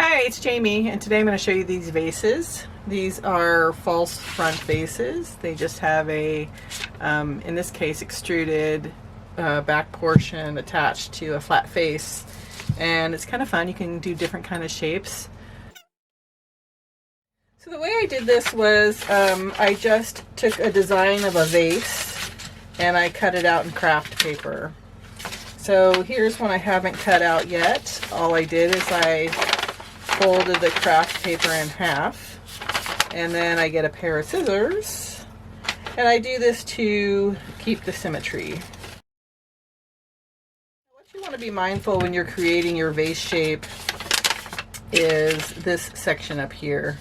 Hi, it's Jamie, and today I'm going to show you these vases. These are false front vases. They just have a, in this case, extruded back portion attached to a flat face, and it's kind of fun. You can do different kind of shapes. So the way I did this was I just took a design of a vase and I cut it out in craft paper. So here's one I haven't cut out yet. All I did is I folded the craft paper in half, and then I get a pair of scissors, and I do this to keep the symmetry. What you want to be mindful when you're creating your vase shape is this section up here.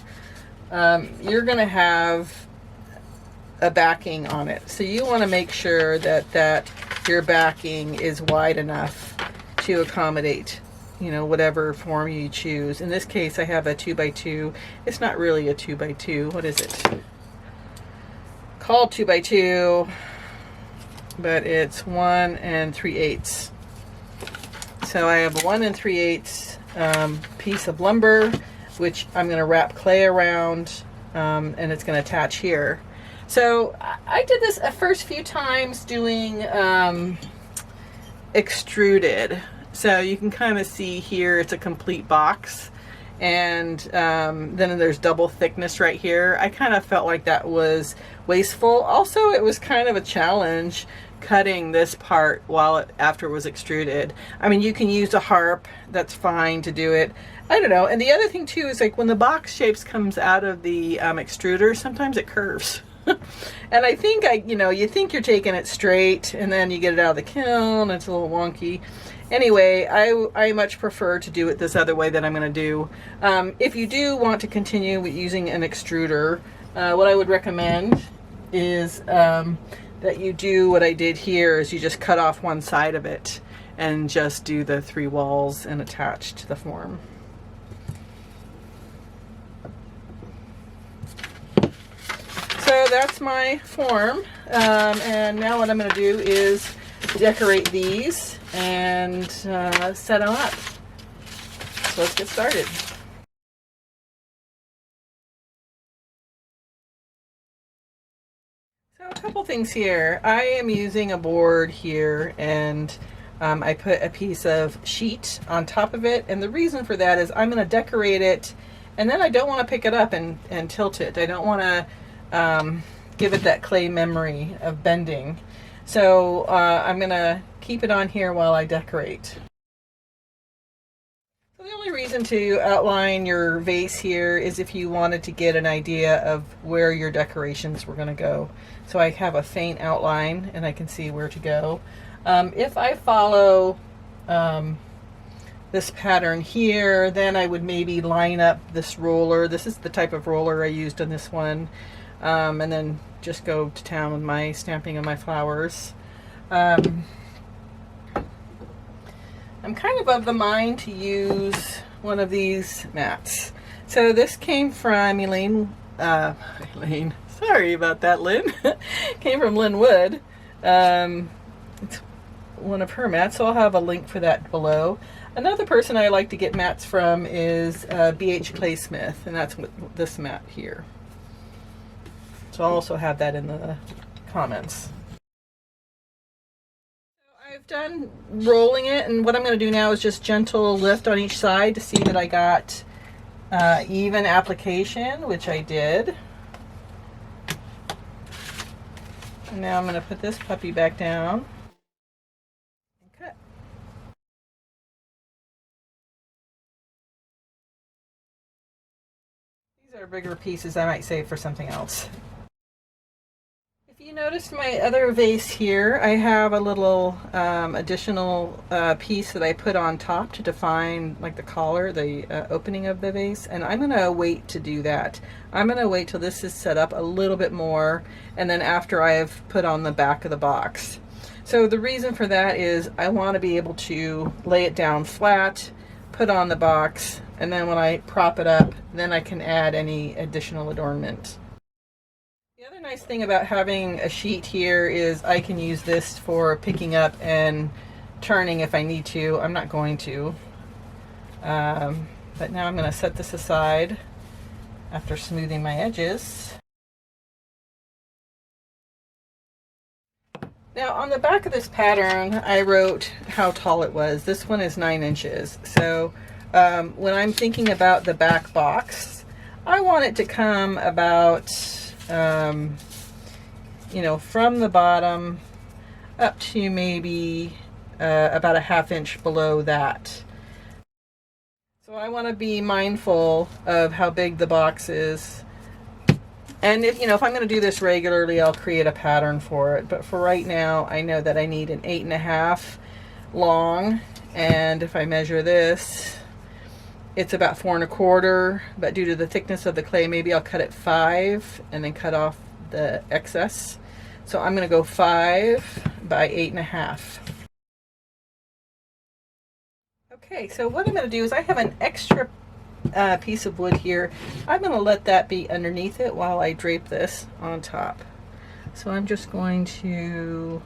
You're going to have a backing on it, so you want to make sure that your backing is wide enough to accommodate, you know, whatever form you choose. In this case, I have a 2x2. It's not really a 2x2. What is it? Called 2x2, but it's 1 3/8. So I have a 1 3/8 piece of lumber, which I'm going to wrap clay around, and it's going to attach here. So I did this a first few times doing extruded. So you can kind of see here it's a complete box, and then there's double thickness right here. I kind of felt like that was wasteful. Also, it was kind of a challenge cutting this part after it was extruded. I mean, you can use a harp, that's fine to do it. I don't know. And the other thing too is, like, when the box shapes comes out of the extruder, sometimes it curves. And I think you think you're taking it straight, and then you get it out of the kiln, it's a little wonky. Anyway, I much prefer to do it this other way that I'm going to do. If you do want to continue with using an extruder, what I would recommend is that you do what I did here, is you just cut off one side of it and just do the 3 walls and attach to the form. So that's my form, and now what I'm going to do is decorate these and set them up. So let's get started. So a couple things here. I am using a board here, and I put a piece of sheet on top of it, and the reason for that is I'm going to decorate it, and then I don't want to pick it up and tilt it. I don't want to give it that clay memory of bending. So I'm going to keep it on here while I decorate. So the only reason to outline your vase here is if you wanted to get an idea of where your decorations were going to go. So I have a faint outline and I can see where to go. If I follow this pattern here, then I would maybe line up this roller. This is the type of roller I used on this one. And then just go to town with my stamping of my flowers. I'm kind of the mind to use one of these mats. So this came from Elaine, sorry about that, Lynn. Came from Lynn Wood. It's one of her mats, so I'll have a link for that below. Another person I like to get mats from is BH Claysmith, and that's this mat here. So I'll also have that in the comments. So I've done rolling it, and what I'm going to do now is just gentle lift on each side to see that I got even application, which I did. And now I'm going to put this puppy back down and cut. These are bigger pieces I might save for something else. If you notice my other vase here, I have a little additional piece that I put on top to define, like, the collar, the opening of the vase, and I'm going to wait to do that. I'm going to wait till this is set up a little bit more, and then after I have put on the back of the box. So the reason for that is I want to be able to lay it down flat, put on the box, and then when I prop it up, then I can add any additional adornment. The other nice thing about having a sheet here is I can use this for picking up and turning if I need to. I'm not going to. But now I'm going to set this aside after smoothing my edges. Now on the back of this pattern, I wrote how tall it was. This one is 9 inches. So when I'm thinking about the back box, I want it to come about, you know, from the bottom up to maybe about a 1/2 inch below that. So I want to be mindful of how big the box is. And if, you know, if I'm going to do this regularly, I'll create a pattern for it. But for right now, I know that I need an 8.5 long. And if I measure this, it's about 4 1/4. But due to the thickness of the clay, maybe I'll cut it 5 and then cut off the excess. So I'm going to go 5 by 8.5. Okay, so what I'm going to do is I have an extra piece of wood here. I'm going to let that be underneath it while I drape this on top. So I'm just going to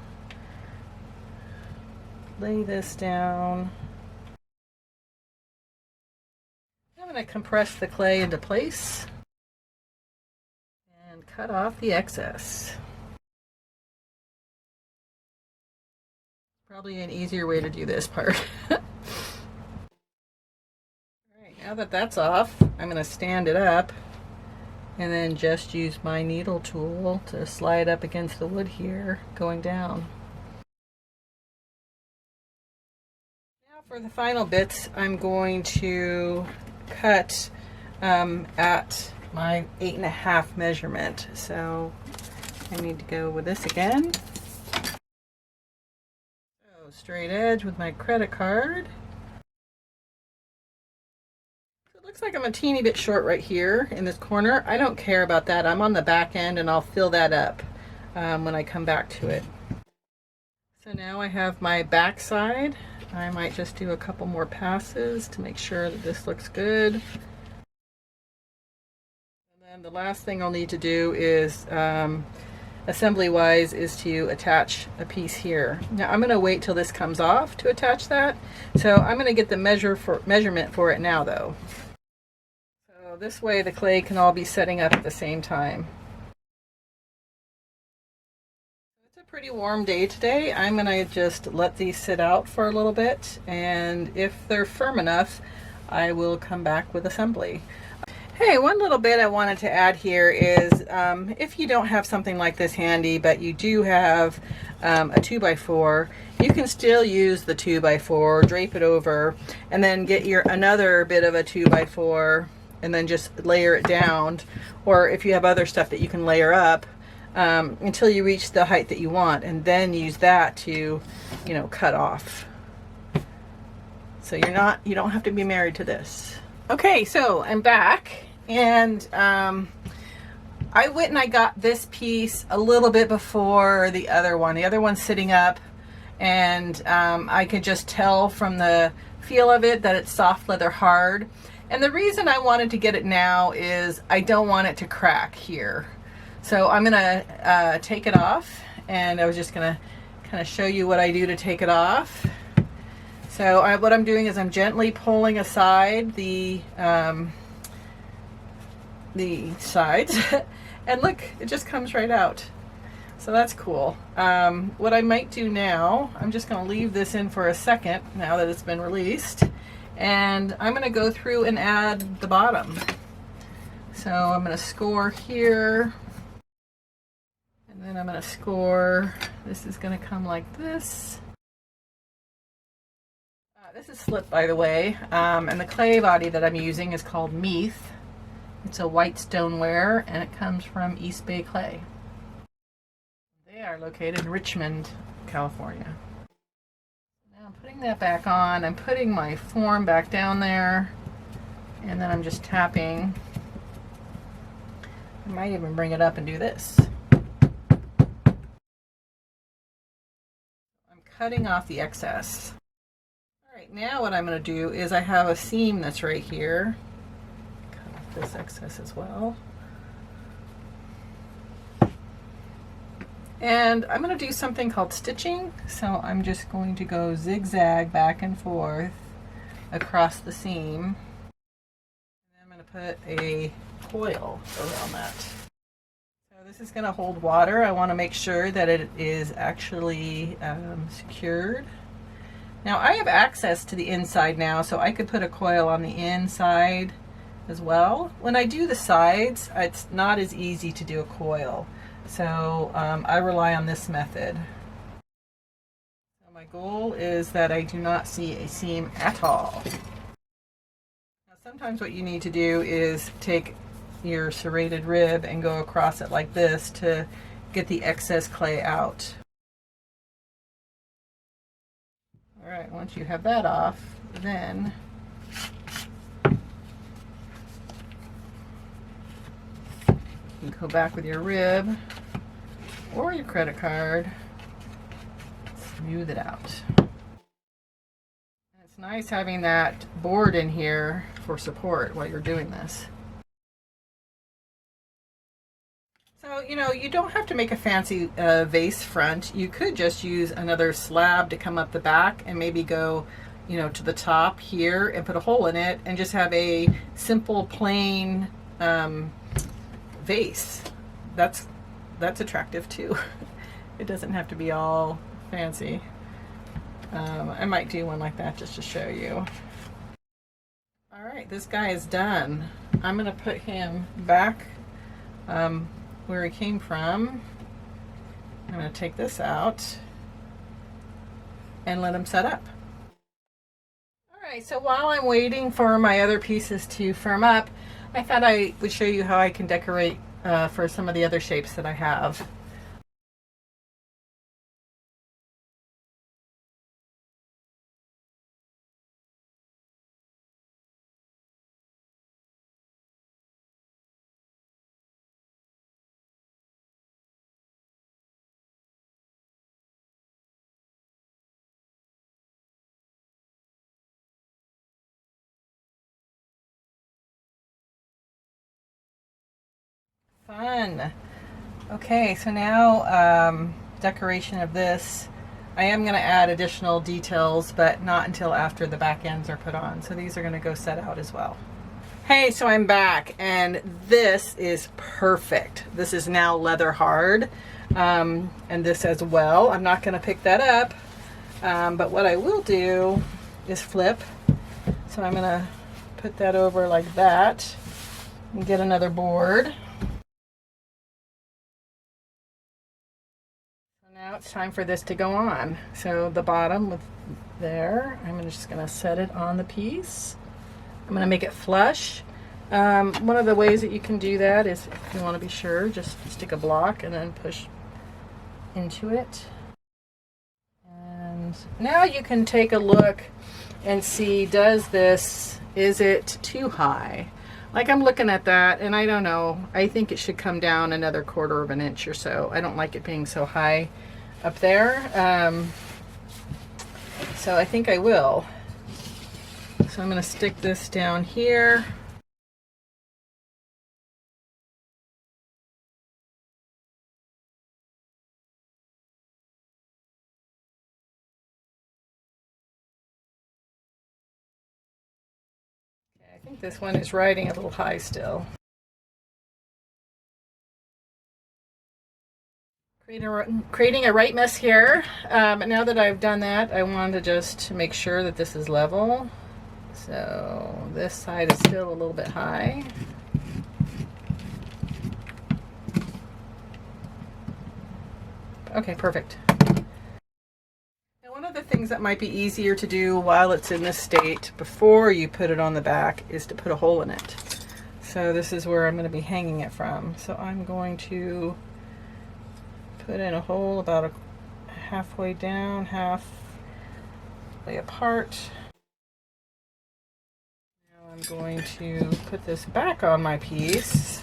lay this down. I'm going to compress the clay into place and cut off the excess. Probably an easier way to do this part. Now that that's off, I'm going to stand it up and then just use my needle tool to slide up against the wood here, going down. Now for the final bits, I'm going to cut at my 8.5 measurement. So I need to go with this again. So straight edge with my credit card. Looks like I'm a teeny bit short right here in this corner. I don't care about that. I'm on the back end and I'll fill that up when I come back to it. So now I have my back side. I might just do a couple more passes to make sure that this looks good. And then the last thing I'll need to do is assembly wise is to attach a piece here. Now I'm going to wait till this comes off to attach that. So I'm going to get the measurement for it now though. This way the clay can all be setting up at the same time. It's a pretty warm day today. I'm going to just let these sit out for a little bit, and if they're firm enough, I will come back with assembly. Hey, one little bit I wanted to add here is if you don't have something like this handy, but you do have a 2x4, you can still use the 2x4, drape it over, and then get another bit of a 2x4 and then just layer it down, or if you have other stuff that you can layer up until you reach the height that you want, and then use that to, you know, cut off. So you don't have to be married to this. Okay, so I'm back, and I went and I got this piece a little bit before the other one. The other one's sitting up, and I could just tell from the feel of it that it's soft leather hard. And the reason I wanted to get it now is I don't want it to crack here. So I'm gonna take it off, and I was just gonna kind of show you what I do to take it off. So what I'm doing is I'm gently pulling aside the sides, and look, it just comes right out. So that's cool. What I might do now, I'm just gonna leave this in for a second now that it's been released. And I'm going to go through and add the bottom. So I'm going to score here, and then I'm going to score. This is going to come like this. This is slip, by the way, and the clay body that I'm using is called Meath. It's a white stoneware, and it comes from East Bay Clay. They are located in Richmond, California. I'm putting that back on. I'm putting my form back down there, and then I'm just tapping. I might even bring it up and do this. I'm cutting off the excess. All right, now what I'm going to do is I have a seam that's right here. Cut off this excess as well. And I'm going to do something called stitching. So I'm just going to go zigzag back and forth across the seam. put a coil around that. So this is going to hold water. I want to make sure that it is actually secured. Now I have access to the inside now, so I could put a coil on the inside as well. When I do the sides, it's not as easy to do a coil. So I rely on this method. So my goal is that I do not see a seam at all. Now sometimes what you need to do is take your serrated rib and go across it like this to get the excess clay out. All right, once you have that off, then you go back with your rib or your credit card, smooth it out. And it's nice having that board in here for support while you're doing this. So, you know, you don't have to make a fancy vase front. You could just use another slab to come up the back and maybe go, you know, to the top here and put a hole in it and just have a simple plain vase. That's attractive too. It doesn't have to be all fancy. I might do one like that just to show you. All right, this guy is done. I'm gonna put him back where he came from. I'm going to take this out and let him set up. Alright, so while I'm waiting for my other pieces to firm up, I thought I would show you how I can decorate for some of the other shapes that I have. Fun. Okay, so now decoration of this. I am going to add additional details, but not until after the back ends are put on. So these are going to go set out as well. Hey, so I'm back, and this is perfect. This is now leather hard, and this as well. I'm not going to pick that up, but what I will do is flip. So I'm going to put that over like that and get another board. Now it's time for this to go on. So the bottom with there, I'm just going to set it on the piece. I'm going to make it flush. One of the ways that you can do that is, if you want to be sure, just stick a block and then push into it. And now you can take a look and see, is it too high? Like, I'm looking at that and I don't know. I think it should come down another 1/4 of an inch or so. I don't like it being so high up there. So I think I will. So I'm going to stick this down here. Okay, I think this one is riding a little high still. Creating a right mess here. But now that I've done that, I want to just make sure that this is level. So this side is still a little bit high. Okay, perfect. Now, one of the things that might be easier to do while it's in this state before you put it on the back is to put a hole in it. So this is where I'm going to be hanging it from. So I'm going to put in a hole about halfway down, halfway apart. Now I'm going to put this back on my piece.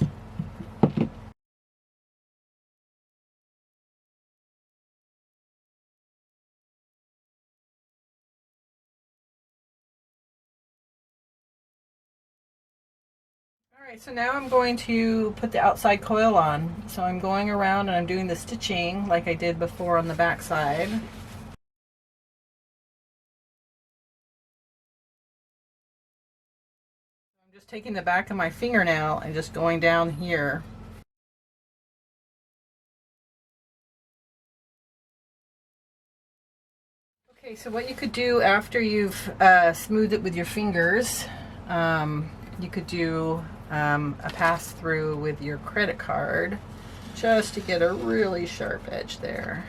Alright, so now I'm going to put the outside coil on. So I'm going around and I'm doing the stitching like I did before on the back side. I'm Just taking the back of my fingernail and just going down here. Okay, so what you could do after you've smoothed it with your fingers, you could do a pass through with your credit card just to get a really sharp edge there.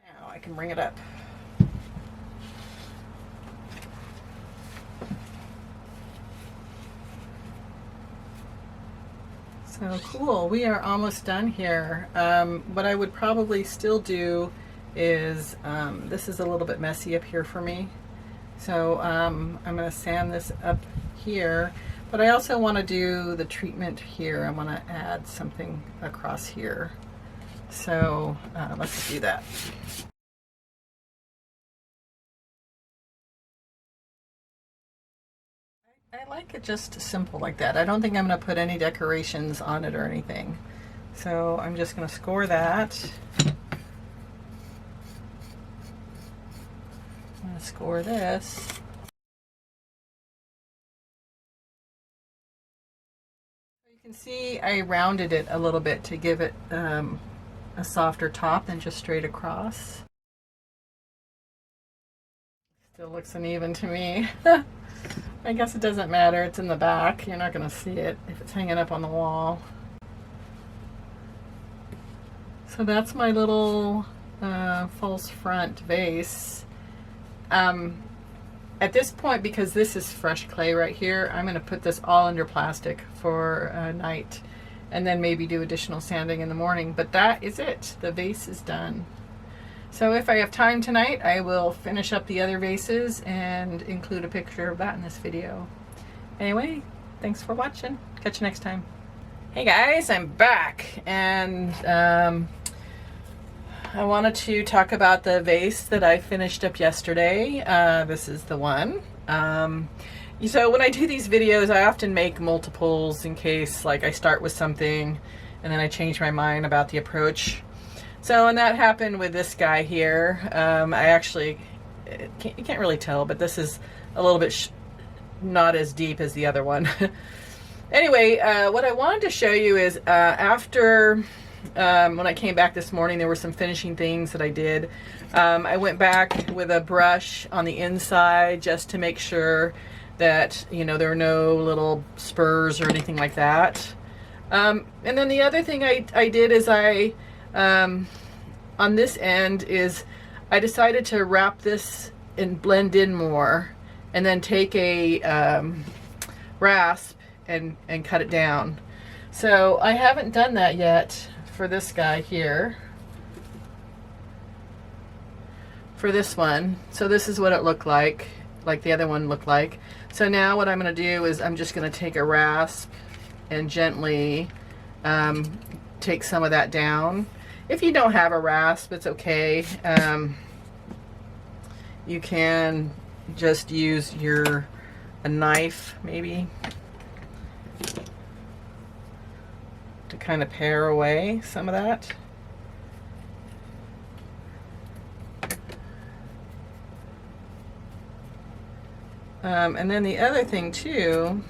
Now I can bring it up. So cool, we are almost done here. What I would probably still do is, this is a little bit messy up here for me. So I'm gonna sand this up here, but I also wanna do the treatment here. I wanna add something across here. So let's do that. I like it just simple like that. I don't think I'm going to put any decorations on it or anything. So I'm just going to score that. I'm going to score this. You can see I rounded it a little bit to give it a softer top than just straight across. Still looks uneven to me. I guess it doesn't matter. It's in the back. You're not going to see it if it's hanging up on the wall. So that's my little false front vase. At this point, because this is fresh clay right here, I'm going to put this all under plastic for a night and then maybe do additional sanding in the morning. But that is it. The vase is done. So if I have time tonight, I will finish up the other vases and include a picture of that in this video. Anyway, thanks for watching. Catch you next time. Hey guys, I'm back, and I wanted to talk about the vase that I finished up yesterday. This is the one. So when I do these videos, I often make multiples in case like I start with something and then I change my mind about the approach. So, and that happened with this guy here. I actually, you can't really tell, but this is a little bit not as deep as the other one. Anyway, what I wanted to show you is after, when I came back this morning, there were some finishing things that I did. I went back with a brush on the inside just to make sure that, you know, there were no little spurs or anything like that. And then the other thing I did is on this end is I decided to wrap this and blend in more and then take a rasp and cut it down. So I haven't done that yet for this guy here, for this one. So this is what it looked like the other one looked like. So now what I'm going to do is I'm just going to take a rasp and gently take some of that down. If you don't have a rasp, it's okay. You can just use a knife maybe to kind of pare away some of that. And then the other thing too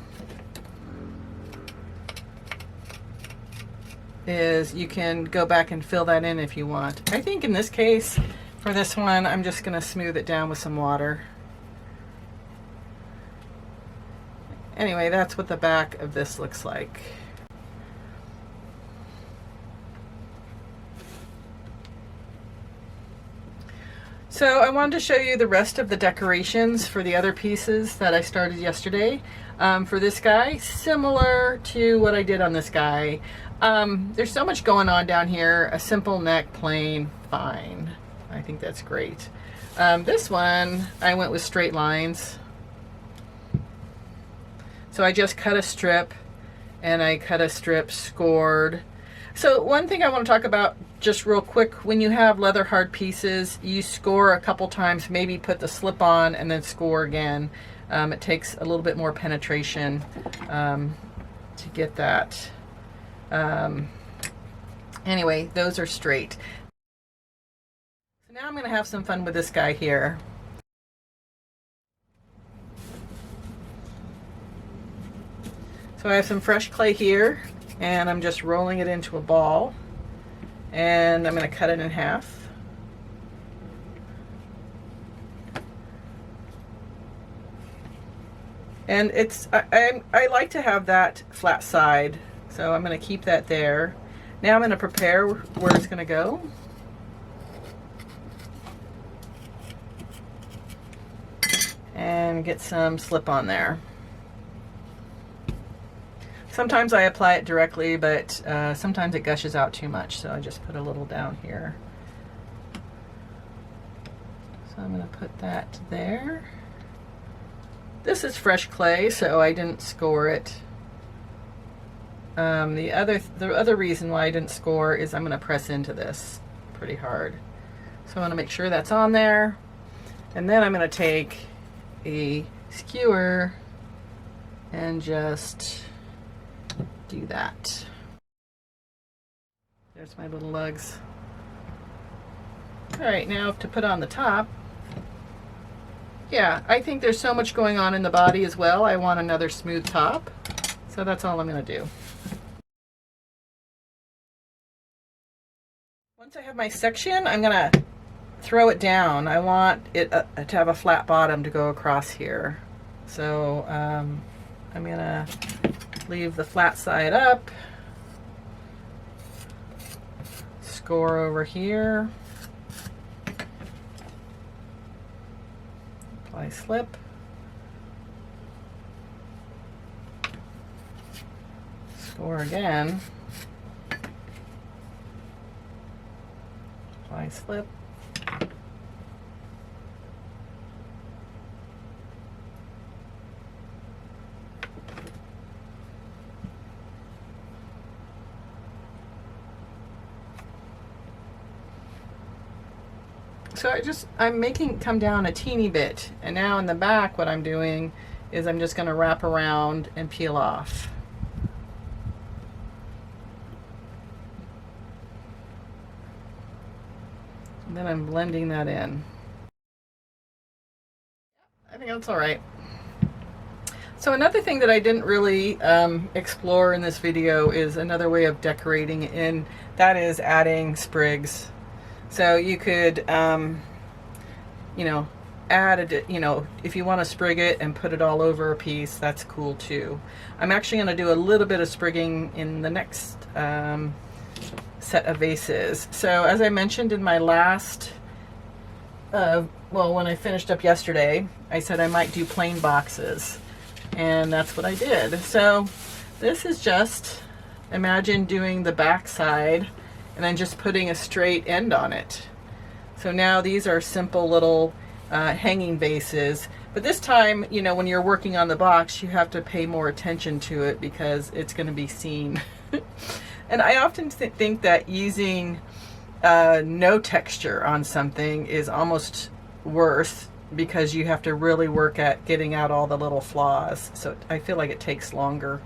is you can go back and fill that in if you want. I think in this case, for this one, I'm just going to smooth it down with some water. Anyway, that's what the back of this looks like. So I wanted to show you the rest of the decorations for the other pieces that I started yesterday. For this guy, similar to what I did on this guy. There's so much going on down here. A simple neck, plain, fine. I think that's great. This one, I went with straight lines. So I just cut a strip, and I cut a strip scored. So one thing I want to talk about just real quick, when you have leather hard pieces, you score a couple times, maybe put the slip on and then score again. It takes a little bit more penetration to get that. Anyway, those are straight. Now I'm going to have some fun with this guy here. So I have some fresh clay here, and I'm just rolling it into a ball, and I'm going to cut it in half. And I like to have that flat side, so I'm going to keep that there. Now I'm going to prepare where it's going to go. And get some slip on there. Sometimes I apply it directly, but sometimes it gushes out too much, so I just put a little down here. So I'm going to put that there. This is fresh clay, so I didn't score it. The other reason why I didn't score is I'm going to press into this pretty hard. So I want to make sure that's on there, and then I'm going to take a skewer and just do that. There's my little lugs. All right, now to put on the top. Yeah, I think there's so much going on in the body as well. I want another smooth top, so that's all I'm going to do. Once I have my section, I'm going to throw it down. I want it to have a flat bottom to go across here. So I'm going to leave the flat side up, score over here, apply slip, score again, apply slip, so I'm making it come down a teeny bit, and now in the back what I'm doing is I'm just going to wrap around and peel off. And then I'm blending that in. I think that's all right. So another thing that I didn't really explore in this video is another way of decorating, and that is adding sprigs. So you could, you know, add if you want to sprig it and put it all over a piece, that's cool too. I'm actually going to do a little bit of sprigging in the next set of vases. So as I mentioned in my last, well, when I finished up yesterday, I said I might do plain boxes, and that's what I did. So this is just, imagine doing the back side and then just putting a straight end on it. So now these are simple little hanging vases, but this time, you know, when you're working on the box, you have to pay more attention to it because it's going to be seen. And I often think that using no texture on something is almost worse, because you have to really work at getting out all the little flaws. So I feel like it takes longer,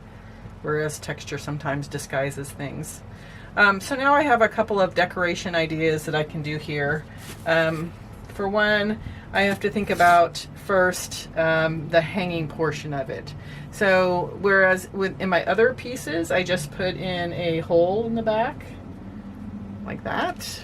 whereas texture sometimes disguises things. So now I have a couple of decoration ideas that I can do here. For one, I have to think about first the hanging portion of it. So whereas in my other pieces, I just put in a hole in the back, like that.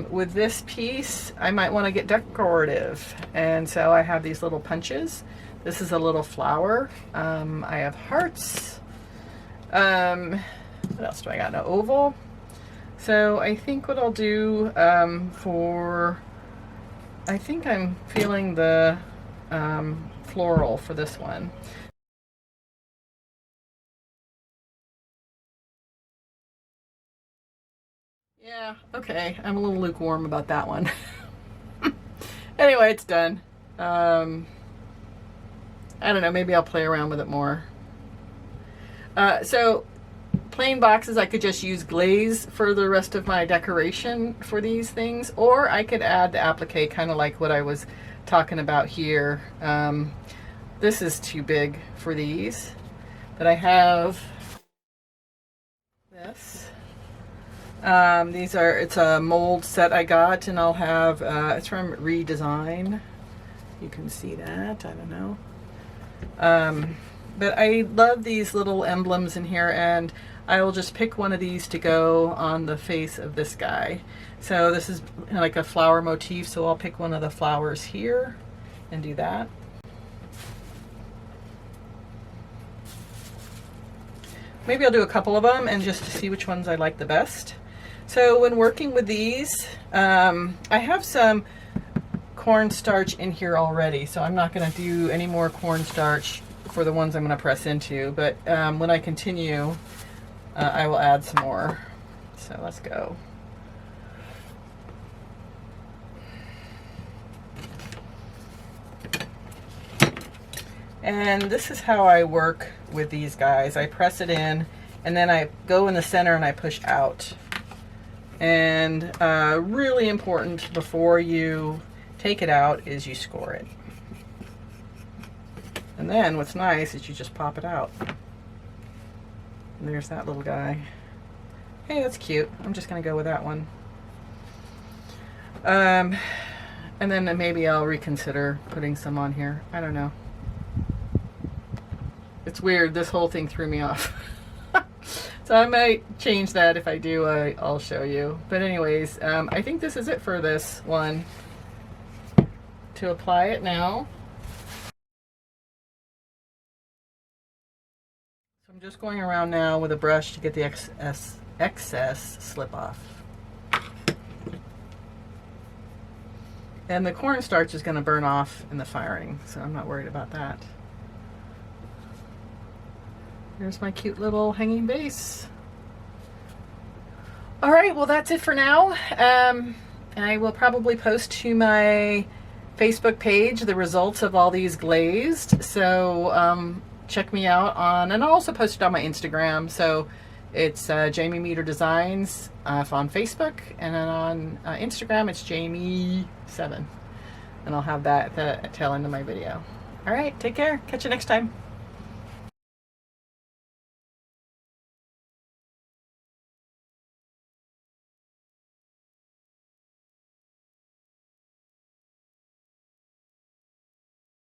With this piece, I might want to get decorative, and so I have these little punches. This is a little flower. I have hearts. What else do I got? An oval. So I think what I'll do I think I'm feeling the floral for this one. Yeah, okay, I'm a little lukewarm about that one. Anyway, it's done. I don't know, maybe I'll play around with it more. So plain boxes, I could just use glaze for the rest of my decoration for these things, or I could add the applique, kind of like what I was talking about here. This is too big for these, but I have this. It's a mold set I got, and I'll have, it's from Redesign. You can see that, I don't know. But I love these little emblems in here, and I will just pick one of these to go on the face of this guy. So this is like a flower motif, so I'll pick one of the flowers here and do that. Maybe I'll do a couple of them and just to see which ones I like the best. So when working with these, I have some cornstarch in here already, so I'm not going to do any more cornstarch for the ones I'm going to press into, but when I continue, I will add some more. So let's go. And this is how I work with these guys. I press it in, and then I go in the center and I push out. And really important before you take it out is you score it. And then what's nice is you just pop it out. And there's that little guy. Hey, that's cute. I'm just gonna go with that one. And then maybe I'll reconsider putting some on here. I don't know. It's weird, this whole thing threw me off. So I might change that. If I do, I'll show you. But anyways, I think this is it for this one. To apply it now. So I'm just going around now with a brush to get the excess slip off. And the cornstarch is going to burn off in the firing, so I'm not worried about that. Here's my cute little hanging vase. All right, well that's it for now. I will probably post to my Facebook page the results of all these glazed. So check me out on, and I'll also post it on my Instagram. So it's Jamie Meter Designs on Facebook, and then on Instagram it's Jamie7. And I'll have that at the tail end of my video. All right, take care. Catch you next time.